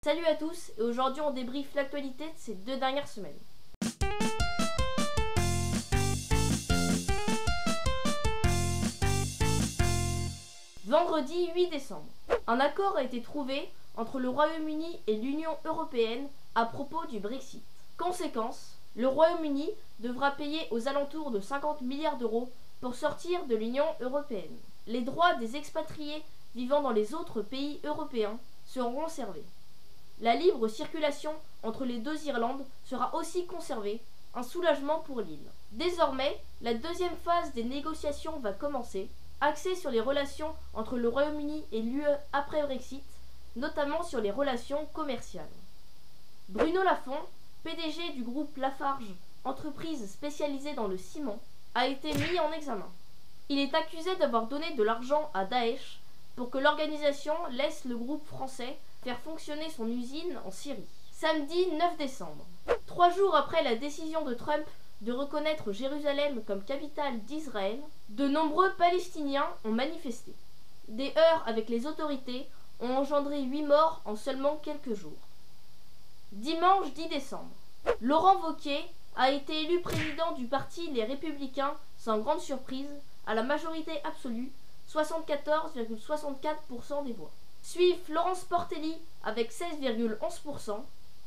Salut à tous, et aujourd'hui on débriefe l'actualité de ces 2 dernières semaines. Vendredi 8 décembre, un accord a été trouvé entre le Royaume-Uni et l'Union européenne à propos du Brexit. Conséquence, le Royaume-Uni devra payer aux alentours de 50 milliards d'euros pour sortir de l'Union européenne. Les droits des expatriés vivant dans les autres pays européens seront conservés. La libre circulation entre les deux Irlandes sera aussi conservée, un soulagement pour l'île. Désormais, la deuxième phase des négociations va commencer, axée sur les relations entre le Royaume-Uni et l'UE après Brexit, notamment sur les relations commerciales. Bruno Lafont, PDG du groupe Lafarge, entreprise spécialisée dans le ciment, a été mis en examen. Il est accusé d'avoir donné de l'argent à Daesh pour que l'organisation laisse le groupe français faire fonctionner son usine en Syrie. Samedi 9 décembre. 3 jours après la décision de Trump de reconnaître Jérusalem comme capitale d'Israël, de nombreux Palestiniens ont manifesté. Des heurts avec les autorités ont engendré 8 morts en seulement quelques jours. Dimanche 10 décembre. Laurent Wauquiez a été élu président du parti Les Républicains sans grande surprise, à la majorité absolue, 74,64% des voix. Suivent Florence Portelli avec 16,11%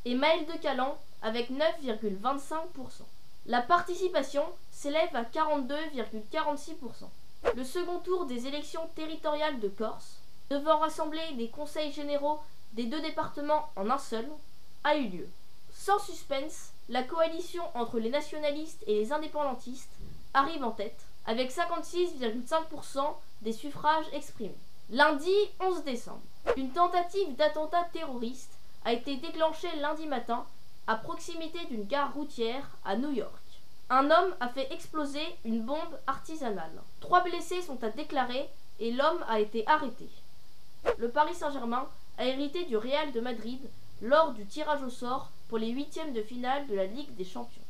et Maëlle Decalan avec 9,25%. La participation s'élève à 42,46%. Le second tour des élections territoriales de Corse, devant rassembler les conseils généraux des 2 départements en un seul, a eu lieu. Sans suspense, la coalition entre les nationalistes et les indépendantistes arrive en tête, avec 56,5% des suffrages exprimés. Lundi 11 décembre, une tentative d'attentat terroriste a été déclenchée lundi matin à proximité d'une gare routière à New York. Un homme a fait exploser une bombe artisanale. 3 blessés sont à déclarer et l'homme a été arrêté. Le Paris Saint-Germain a hérité du Real de Madrid lors du tirage au sort pour les 8e de finale de la Ligue des Champions.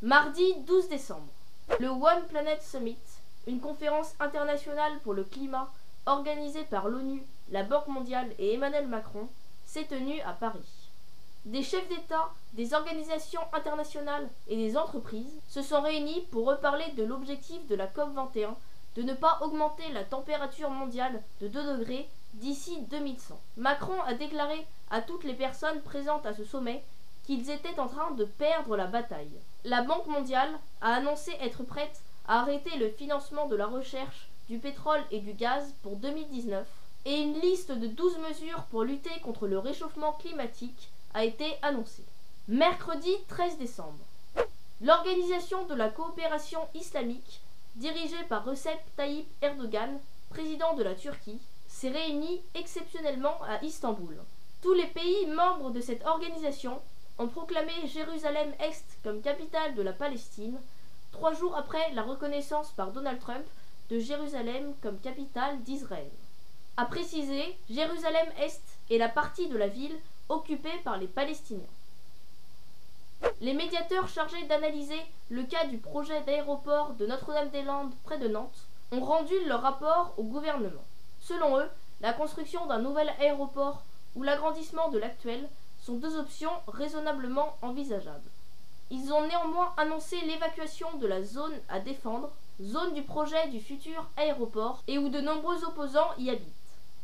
Mardi 12 décembre, le One Planet Summit, une conférence internationale pour le climat organisée par l'ONU, la Banque mondiale et Emmanuel Macron, s'est tenu à Paris. Des chefs d'État, des organisations internationales et des entreprises se sont réunis pour reparler de l'objectif de la COP21 de ne pas augmenter la température mondiale de 2 degrés d'ici 2100. Macron a déclaré à toutes les personnes présentes à ce sommet qu'ils étaient en train de perdre la bataille. La Banque mondiale a annoncé être prête à arrêter le financement de la recherche du pétrole et du gaz pour 2019 et une liste de 12 mesures pour lutter contre le réchauffement climatique a été annoncée. Mercredi 13 décembre. L'Organisation de la coopération islamique, dirigée par Recep Tayyip Erdogan, président de la Turquie, s'est réunie exceptionnellement à Istanbul. Tous les pays membres de cette organisation ont proclamé Jérusalem-Est comme capitale de la Palestine, 3 jours après la reconnaissance par Donald Trump de Jérusalem comme capitale d'Israël. A préciser, Jérusalem-Est est la partie de la ville occupée par les Palestiniens. Les médiateurs chargés d'analyser le cas du projet d'aéroport de Notre-Dame-des-Landes près de Nantes ont rendu leur rapport au gouvernement. Selon eux, la construction d'un nouvel aéroport ou l'agrandissement de l'actuel sont 2 options raisonnablement envisageables. Ils ont néanmoins annoncé l'évacuation de la zone à défendre, zone du projet du futur aéroport et où de nombreux opposants y habitent.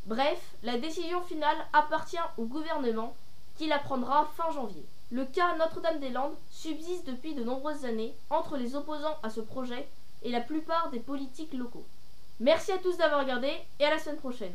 Bref, la décision finale appartient au gouvernement qui la prendra fin janvier. Le cas Notre-Dame-des-Landes subsiste depuis de nombreuses années entre les opposants à ce projet et la plupart des politiques locaux. Merci à tous d'avoir regardé et à la semaine prochaine.